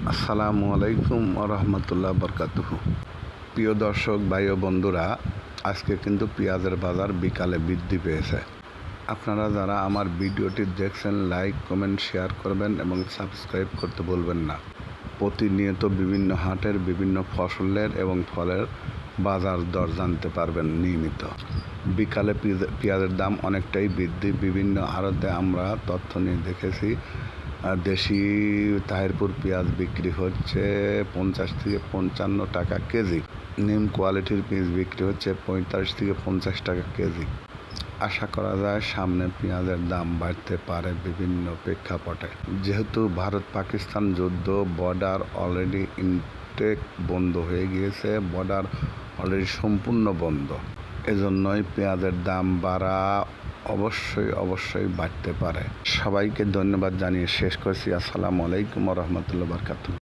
আসসালামু আলাইকুম রহমতুল্লাহ বরকাতুহু। প্রিয় দর্শক ভাই ও বন্ধুরা, আজকে কিন্তু পেঁয়াজের বাজার বিকালে বৃদ্ধি পেয়েছে। আপনারা যারা আমার ভিডিওটি দেখছেন, লাইক কমেন্ট শেয়ার করবেন এবং সাবস্ক্রাইব করতে বলবেন না। প্রতিনিয়ত বিভিন্ন হাটের বিভিন্ন ফসলের এবং ফলের বাজার দর জানতে পারবেন নিয়মিত। বিকালে পেঁয়াজের দাম অনেকটাই বৃদ্ধি। বিভিন্ন আড়তে আমরা তথ্য নিয়ে দেখেছি, দেশি তাহিরপুর পেঁয়াজ বিক্রি হচ্ছে 50 থেকে 55 টাকা কেজি। নিম কোয়ালিটির পেঁয়াজ বিক্রি হচ্ছে 45 থেকে 50 টাকা কেজি। আশা করা যায় সামনে পেঁয়াজের দাম বাড়তে পারে বিভিন্ন প্রেক্ষাপটে। যেহেতু ভারত পাকিস্তান যুদ্ধ, বর্ডার অলরেডি ইনটেক বন্ধ হয়ে গিয়েছে, বর্ডার অলরেডি সম্পূর্ণ বন্ধ। এজন্যই পেঁয়াজের দাম বাড়া অবশ্যই বাড়তে পারে। সবাইকে ধন্যবাদ জানিয়ে শেষ করছি। আসসালামু আলাইকুম রহমতুল্লাহ বরকাতুহু।